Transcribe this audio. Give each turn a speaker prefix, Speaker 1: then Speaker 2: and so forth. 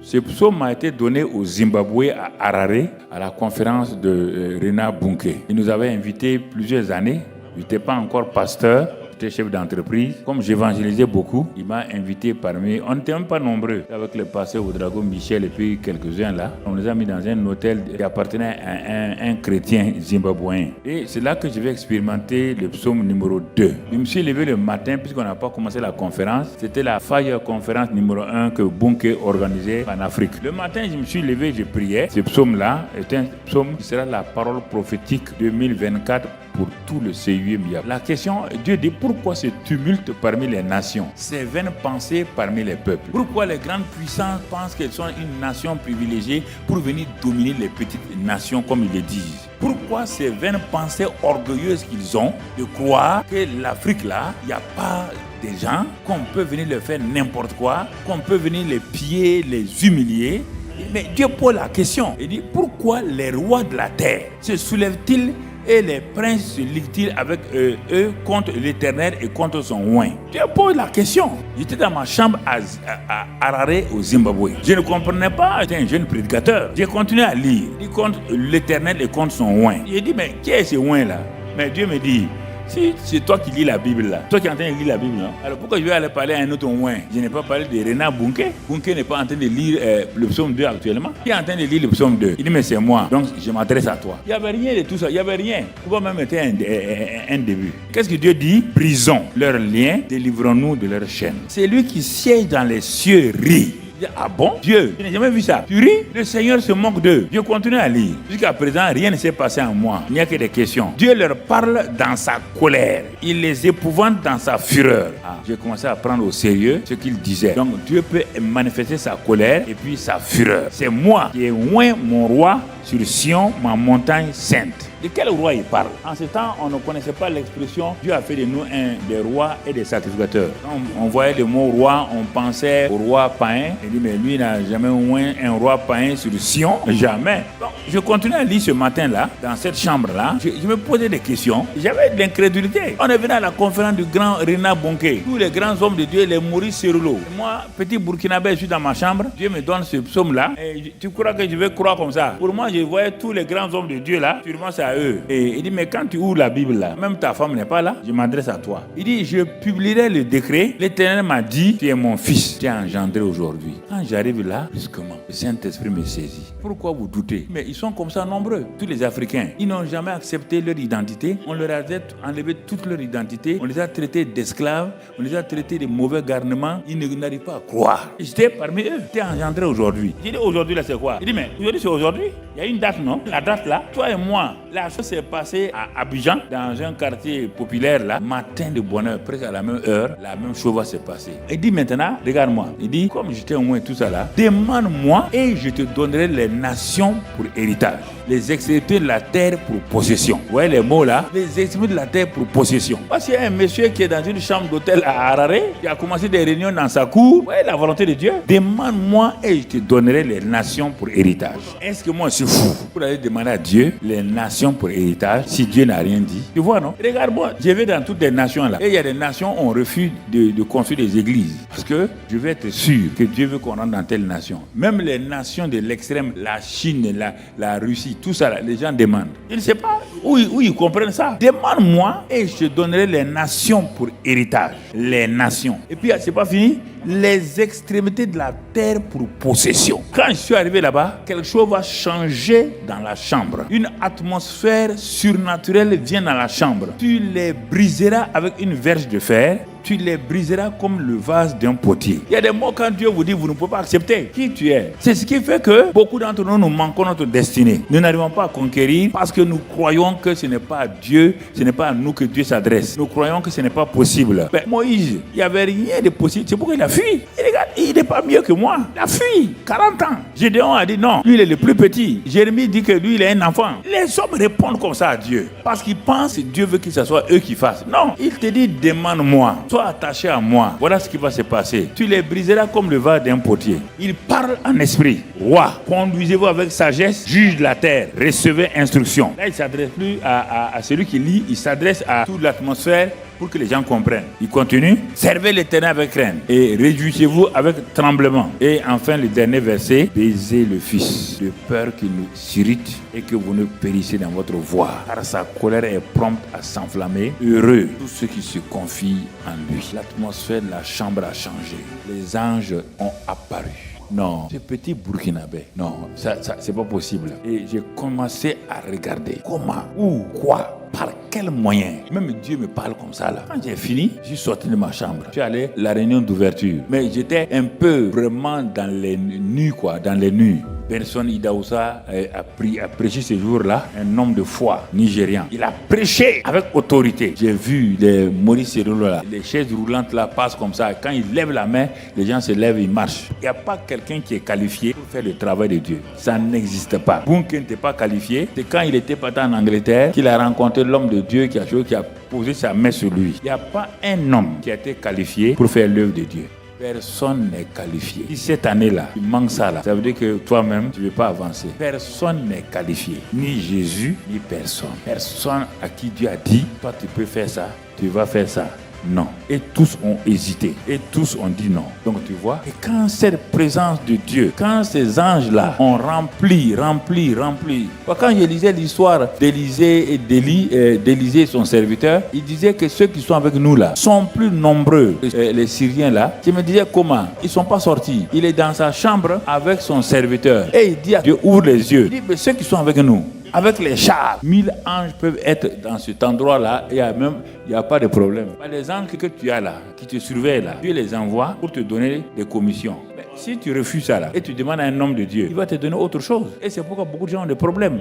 Speaker 1: Ce psaume a été donné au Zimbabwe, à Harare, à la conférence de Reinhard Bonnke. Il nous avait invités plusieurs années. Je n'étais pas encore pasteur. J'étais chef d'entreprise. Comme j'évangélisais beaucoup, il m'a invité parmi... On n'était même pas nombreux. Avec le pasteur Ouedraogo Michel et puis quelques-uns là. On nous a mis dans un hôtel qui appartenait à un chrétien zimbabwéen. Et c'est là que je vais expérimenter le psaume numéro 2. Je me suis levé le matin, puisqu'on n'a pas commencé la conférence. C'était la Fire conférence numéro 1 que Bonnke organisait en Afrique. Le matin, je me suis levé, je priais. Ce psaume-là est un psaume qui sera la parole prophétique 2024 pour tout le CUM. La question, Dieu dit, pourquoi ce tumulte parmi les nations, ces vaines pensées parmi les peuples? Pourquoi les grandes puissances pensent qu'elles sont une nation privilégiée pour venir dominer les petites nations comme ils le disent? Pourquoi ces vaines pensées orgueilleuses qu'ils ont de croire que l'Afrique là, il n'y a pas des gens qu'on peut venir leur faire n'importe quoi, qu'on peut venir les piller, les humilier? Mais Dieu pose la question. Il dit, pourquoi les rois de la terre se soulèvent-ils et les princes se liguent-ils avec eux contre l'Éternel et contre son oint? Dieu pose la question. J'étais dans ma chambre à Harare, au Zimbabwe. Je ne comprenais pas, j'étais un jeune prédicateur. J'ai continué à lire. Il dit contre l'Éternel et contre son oint. J'ai dit, mais qui est ce oint là? Mais Dieu me dit, si c'est toi qui lis la Bible là, toi qui es en train de lire la Bible là, alors pourquoi je vais aller parler à un autre oint? Je n'ai pas parlé de Reinhard Bonnke. Bonnke n'est pas en train de lire le psaume 2 actuellement. Il est en train de lire le psaume 2. Il dit, mais c'est moi, donc je m'adresse à toi. Il n'y avait rien de tout ça, il n'y avait rien. Pourquoi même était un début? Qu'est-ce que Dieu dit? Brisons leurs liens, délivrons-nous de leurs chaînes. C'est lui qui siège dans les cieux rit. Ah bon? Dieu, je n'ai jamais vu ça. Tu ris? Le Seigneur se moque d'eux. Dieu continue à lire. Jusqu'à présent, rien ne s'est passé en moi. Il n'y a que des questions. Dieu leur parle dans sa colère. Il les épouvante dans sa fureur. J'ai commencé à prendre au sérieux ce qu'il disait. Donc Dieu peut manifester sa colère et puis sa fureur. C'est moi qui ai oint mon roi sur Sion, ma montagne sainte. De quel roi il parle? En ce temps, on ne connaissait pas l'expression Dieu a fait de nous des rois et des sacrificateurs. Quand on voyait le mot roi, on pensait au roi païen. Il dit, mais lui n'a jamais oint un roi païen sur Sion. Jamais. Donc, je continue à lire ce matin-là, dans cette chambre-là. Je me posais des questions. J'avais de l'incrédulité. On est venu à la conférence du grand Reinhard Bonnke. Tous les grands hommes de Dieu, les Maurice Cerullo. Moi, petit Burkinabé, je suis dans ma chambre. Dieu me donne ce psaume-là. Et tu crois que je vais croire comme ça? Pour moi, je voyais tous les grands hommes de Dieu là. Sûrement, c'est à eux. Et il dit, mais quand tu ouvres la Bible là, même ta femme n'est pas là, je m'adresse à toi. Il dit, je publierai le décret. L'Éternel m'a dit, tu es mon fils, tu es engendré aujourd'hui. Quand j'arrive là, brusquement, le Saint-Esprit me saisit. Pourquoi vous doutez? Mais ils sont comme ça nombreux. Tous les Africains, ils n'ont jamais accepté leur identité. On leur a enlevé toute leur identité. On les a traités d'esclaves. On les a traités de mauvais garnements. Ils n'arrivent pas à croire. J'étais parmi eux. Tu es engendré aujourd'hui. J'ai dit, aujourd'hui là, c'est quoi? Il dit, mais aujourd'hui, c'est aujourd'hui. Il y a une date, non? La date là, toi et moi, la chose s'est passée à Abidjan, dans un quartier populaire là, matin de bonne heure, presque à la même heure, la même chose va se passer. Il dit maintenant, regarde-moi, il dit, comme j'étais au moins tout ça là, demande-moi et je te donnerai les nations pour héritage, les extrémités de la terre pour possession. Vous voyez les mots là? Les extrémités de la terre pour possession. Parce qu'il y a un monsieur qui est dans une chambre d'hôtel à Harare, qui a commencé des réunions dans sa cour. Vous voyez la volonté de Dieu? Demande-moi et je te donnerai les nations pour héritage. Est-ce que moi je suis fou pour aller demander à Dieu les nations pour héritage si Dieu n'a rien dit? Tu vois, non? Regarde-moi, je vais dans toutes les nations là. Et il y a des nations où on refuse de construire des églises. Parce que je vais être sûr que Dieu veut qu'on rentre dans telle nation. Même les nations de l'extrême, la Chine, la Russie, tout ça là, les gens demandent. Je ne sais pas où ils comprennent ça. Demande-moi et je te donnerai les nations pour héritage. Les nations. Et puis, c'est pas fini. Les extrémités de la terre pour possession. Quand je suis arrivé là-bas, quelque chose va changer dans la chambre. Une atmosphère surnaturelle vient dans la chambre. Tu les briseras avec une verge de fer. Tu les briseras comme le vase d'un potier. Il y a des mots quand Dieu vous dit, vous ne pouvez pas accepter qui tu es. C'est ce qui fait que beaucoup d'entre nous manquons notre destinée. Nous n'arrivons pas à conquérir parce que nous croyons que ce n'est pas à Dieu, ce n'est pas à nous que Dieu s'adresse. Nous croyons que ce n'est pas possible. Mais Moïse, il n'y avait rien de possible. C'est pourquoi il a fui. Et regarde, il n'est pas mieux que moi. Il a fui. 40 ans. Gédéon a dit non. Lui, il est le plus petit. Jérémie dit que lui, il est un enfant. Les hommes répondent comme ça à Dieu. Parce qu'ils pensent que Dieu veut que ce soit eux qui fassent. Non. Il te dit, demande-moi. Sois attaché à moi. Voilà ce qui va se passer. Tu les briseras comme le vase d'un potier. Il parle en esprit. Roi, conduisez-vous avec sagesse, juge de la terre, recevez instruction. Là, il ne s'adresse plus à celui qui lit, il s'adresse à toute l'atmosphère pour que les gens comprennent. Il continue. Servez l'Éternel avec crainte et réjouissez-vous avec tremblement. Et enfin, le dernier verset. Baisez le Fils de peur qu'il nous s'irrite et que vous ne périssez dans votre voie. Car sa colère est prompte à s'enflammer. Heureux tous ceux qui se confient en lui. L'atmosphère de la chambre a changé. Les anges ont apparu. Non, ce petit Burkinabé, non, ça c'est pas possible. Et j'ai commencé à regarder comment, où, quoi, par quel moyen. Même Dieu me parle comme ça là. Quand j'ai fini, je suis sorti de ma chambre. Je suis allé à la réunion d'ouverture. Mais j'étais un peu vraiment dans les nues, quoi, dans les nues. Benson Idaoussa a prêché ce jour-là, un homme de foi nigérian. Il a prêché avec autorité. J'ai vu les Maurice Serolo là, les chaises roulantes là passent comme ça. Quand il lève la main, les gens se lèvent, ils marchent. Il n'y a pas quelqu'un qui est qualifié pour faire le travail de Dieu. Ça n'existe pas. Bunke n'était pas qualifié. C'est quand il était parti en Angleterre qu'il a rencontré l'homme de Dieu qui a posé sa main sur lui. Il n'y a pas un homme qui a été qualifié pour faire l'œuvre de Dieu. Personne n'est qualifié. Si cette année-là, tu manques ça là, ça veut dire que toi-même, tu ne veux pas avancer. Personne n'est qualifié. Ni Jésus, ni personne. Personne à qui Dieu a dit, toi tu peux faire ça, tu vas faire ça. Non. Et tous ont hésité. Et tous ont dit non. Donc tu vois, et quand cette présence de Dieu, quand ces anges-là ont rempli. Quand je lisais l'histoire d'Élisée et d'Élisée et son serviteur, il disait que ceux qui sont avec nous là sont plus nombreux que les Syriens là. Je me disais comment? Ils ne sont pas sortis. Il est dans sa chambre avec son serviteur. Et il dit à Dieu, ouvre les yeux. Il dit, mais ceux qui sont avec nous, avec les chars, 1000 anges peuvent être dans cet endroit-là et il n'y a pas de problème. Les anges que tu as là, qui te surveillent là, Dieu les envoie pour te donner des commissions. Mais si tu refuses ça là et tu demandes à un homme de Dieu, il va te donner autre chose. Et c'est pourquoi beaucoup de gens ont des problèmes.